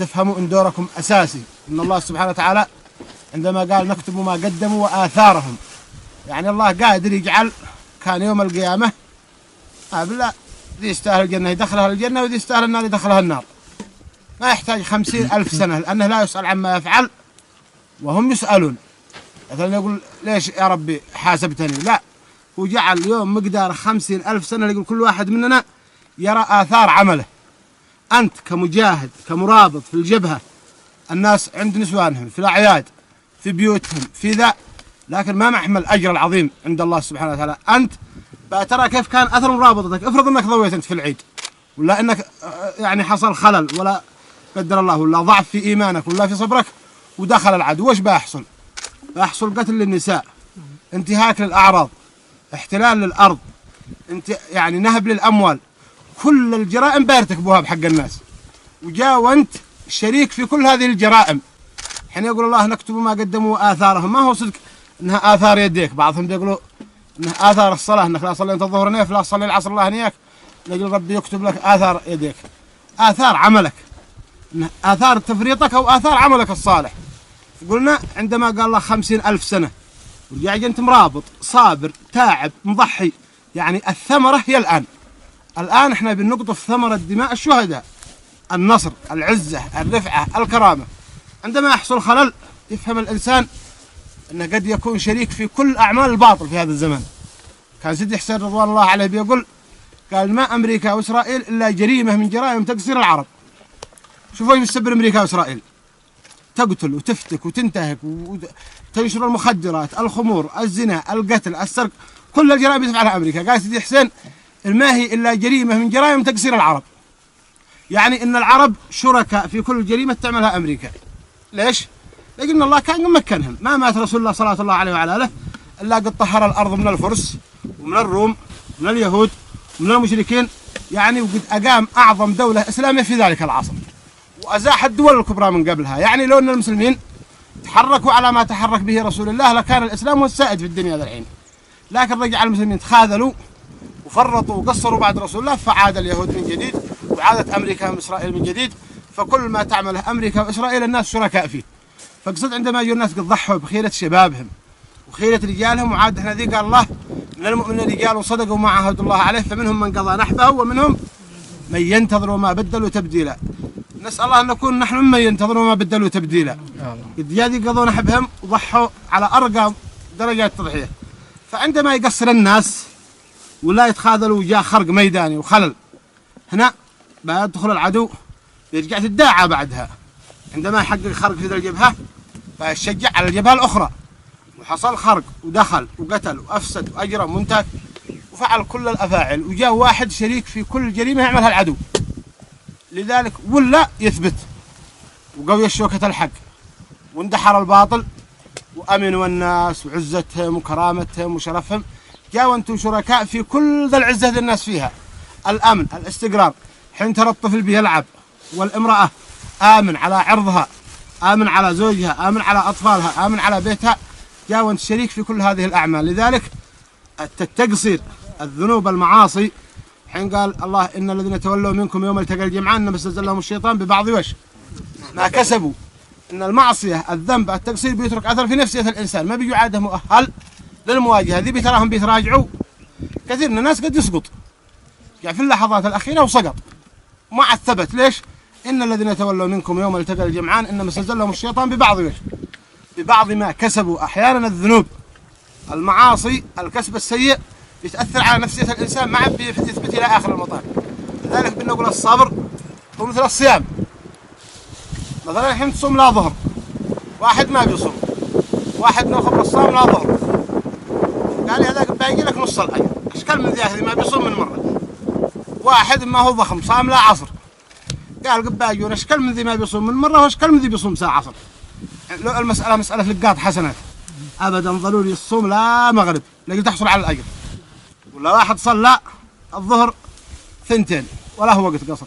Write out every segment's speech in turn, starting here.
تفهموا ان دوركم اساسي. ان الله سبحانه وتعالى عندما قال نكتب ما قدموا واثارهم، يعني الله قادر يجعل كان يوم القيامه لا ذي يستاهل الجنه يدخلها الجنه وذي يستاهل النار يدخلها النار، ما يحتاج 50,000 سنه، لانه لا يسأل عما يفعل وهم يسألون. مثلا يقول ليش يا ربي حاسبتني؟ لا، هو جعل يوم مقدار 50,000 سنه، يقول كل واحد مننا يرى آثار عمله. أنت كمجاهد كمرابط في الجبهة، الناس عند نسوانهم في الأعياد في بيوتهم في ذا، لكن ما محمل الأجر العظيم عند الله سبحانه وتعالى. أنت ترى كيف كان أثر مرابطتك. افرض أنك ضويت أنت في العيد، ولا أنك يعني حصل خلل، ولا قدر الله، ولا ضعف في إيمانك ولا في صبرك ودخل العدو، وش بيحصل؟ بيحصل قتل للنساء، انتهاك للأعراض، احتلال للأرض، انت يعني نهب للأموال، كل الجرائم بيرتكبوها بحق الناس، وجاء وانت شريك في كل هذه الجرائم. حين يقول الله نكتب ما قدموا آثارهم، ما هو صدق انها آثار يديك، بعضهم بيقولوا انها آثار الصلاة، انك لا صليت الظهر نيف لا صلي العصر الله نياك، لأجل ربي يكتب لك آثار يديك، آثار عملك، آثار تفريطك أو آثار عملك الصالح. قلنا عندما قال الله 50,000 سنة ورجع أنت مرابط صابر تاعب مضحي، يعني الثمرة هي الآن احنا بنقطف ثمرة دماء الشهداء، النصر، العزة، الرفعة، الكرامة. عندما يحصل خلل يفهم الإنسان أنه قد يكون شريك في كل أعمال الباطل في هذا الزمان. كان سيدي حسين رضوان الله عليه بيقول، قال ما أمريكا وإسرائيل إلا جريمة من جرائم تقصير العرب. شوفوا ايش يسبر أمريكا وإسرائيل، تقتل وتفتك وتنتهك وتنشر المخدرات، الخمور، الزنا، القتل، السرقة، كل الجرائم يفعلها أمريكا. قال سيدي حسين ما هي إلا جريمة من جرائم تقصير العرب، يعني إن العرب شركاء في كل جريمة تعملها أمريكا. ليش؟ لأن الله كان ممكنهم، ما مات رسول الله صلى الله عليه وعلى آله إلا قد طهر الأرض من الفرس ومن الروم ومن اليهود ومن المشركين، يعني وقد أقام أعظم دولة إسلامية في ذلك العصر، وأزاح الدول الكبرى من قبلها. يعني لو أن المسلمين تحركوا على ما تحرك به رسول الله لكان الإسلام هو السائد في الدنيا ذا الحين، لكن رجع المسلمين تخاذلوا وفرطوا وقصروا بعد رسول الله، فعاد اليهود من جديد وعادت أمريكا وإسرائيل من جديد، فكل ما تعمله أمريكا وإسرائيل الناس شركاء فيه. فقصد عندما يجوا الناس قد ضحوا بخيرة شبابهم وخيرة رجالهم، وعاد احنا ذي قال الله من المؤمنين رجال صدقوا ما عاهدوا الله عليه فمنهم من قضى نحبه ومنهم من ينتظر وما بدلوا تبديلا. نسأل الله أن نكون نحن ممن ينتظروا وما بدلوا تبديلا. قد جادي قضوا نحبهم وضحوا على أرقى درجات التضحية. فعندما يقصر الناس ولا يتخاذلوا وجاء خرق ميداني وخلل، هنا بيدخل العدو يرجع تداعى بعدها. عندما يحقق خرق في ذا الجبهة فيشجع على الجبهة الأخرى، وحصل خرق ودخل وقتل وأفسد وأجرم وانتهك وفعل كل الأفاعل، وجاء واحد شريك في كل جريمة يعملها العدو. لذلك ولا يثبت وقوي الشوكة الحق واندحر الباطل وأمنوا الناس وعزتهم وكرامتهم وشرفهم. جاءوا أنتم شركاء في كل ذا العزة ذي الناس فيها، الأمن، الاستقرار. حين ترى الطفل بيلعب والامرأة آمن على عرضها، آمن على زوجها، آمن على أطفالها، آمن على بيتها، جاءوا أنت شريك في كل هذه الأعمال. لذلك التقصير، الذنوب، المعاصي، حين قال الله إن الذين تولوا منكم يوم التقى الجمعان إنما استزلهم الشيطان ببعض ما كسبوا. إن المعصية، الذنب، التقصير بيترك أثر في نفسية الإنسان، ما بيجوا عاده مؤهل للمواجهة. ذي بتراهم بيتراجعوا، كثير من الناس قد يسقط يعني في اللحظات الأخيرة وسقط مع الثبت. ليش؟ إن الذين تولوا منكم يوم التقى الجمعان إنما استزلهم الشيطان ببعض ما كسبوا. أحيانا الذنوب، المعاصي، الكسب السيء يتأثر على نفسية الإنسان ما عاد يثبت إلى آخر المطاف. لذلك بنقول الصبر هو مثل الصيام. مثلا الحين تصوم لا ظهر، واحد ما بيصوم، واحد من خبر الصوم لا ظهر، قال هذاك باقي لك نص الأجر. أشكال من ذي ما بيصوم من مرة. واحد ما هو ضخم صام لا عصر، قال باقي أشكال من ذي ما بيصوم من مرة وأشكال من ذي بيصوم ساعة عصر. لو المسألة مسألة لقاط حسنات أبدا، ضروري الصوم لا مغرب لكي تحصل على الأجر. ولا واحد صلى الظهر 2 ولا هو وقت قصر،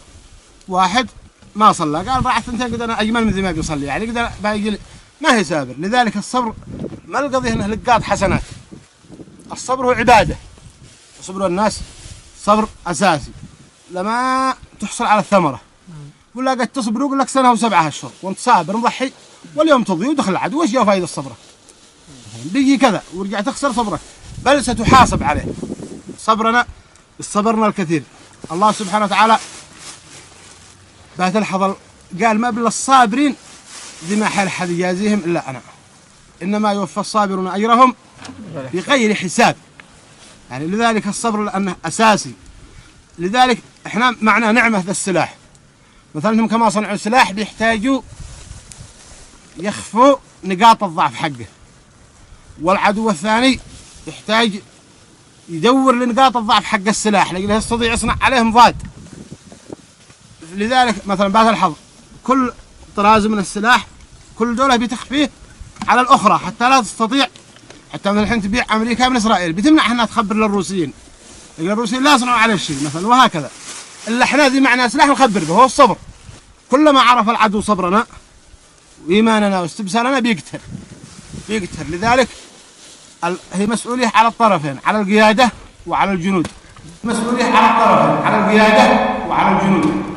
واحد ما صلى قال راح 2 قد أنا أجمل من ذي ما بيصلي، يعني قد باقي ما هي سابر. لذلك الصبر ما القضية هنا لقاط حسنات، الصبر هو عبادة. صبر الناس صبر أساسي لما تحصل على الثمرة، ولا قد تصبر يقول لك سنة و7 أشهر وأنت صابر مضحي، واليوم تضيع ودخل العدو، وش جاء فايدة صبرك؟ بيجي كذا ورجع تخسر صبرك، بل ستحاسب عليه. صبرنا صبرنا الكثير. الله سبحانه وتعالى بتلحظ قال ما بل الصابرين ذي ما حل حد يجازيهم إلا أنا، إنما يوفى الصابرون أجرهم بغير حساب. يعني لذلك الصبر لأنه أساسي. لذلك إحنا معنا نعمة ذا السلاح، مثلا هم كما صنعوا السلاح بيحتاجوا يخفوا نقاط الضعف حقه، والعدو الثاني يحتاج يدور لنقاط الضعف حق السلاح لأنه يستطيع يصنع عليهم ضاد. لذلك مثلا بعد الحظ كل طراز من السلاح كل دولة بتخفيه على الأخرى حتى لا تستطيع، حتى مثلا الحين تبيع أمريكا من إسرائيل بتمنع أنها تخبر للروسيين، لأن الروسيين لا يصنعوا عليه شيء مثلا، وهكذا. إلا إحنا ذي معنى سلاح نخبر به هو الصبر. كلما عرف العدو صبرنا وإيماننا واستبسالنا بيقتل. لذلك هي مسؤولية على الطرفين، على القيادة وعلى الجنود. مسؤولية على الطرفين، على القيادة وعلى الجنود.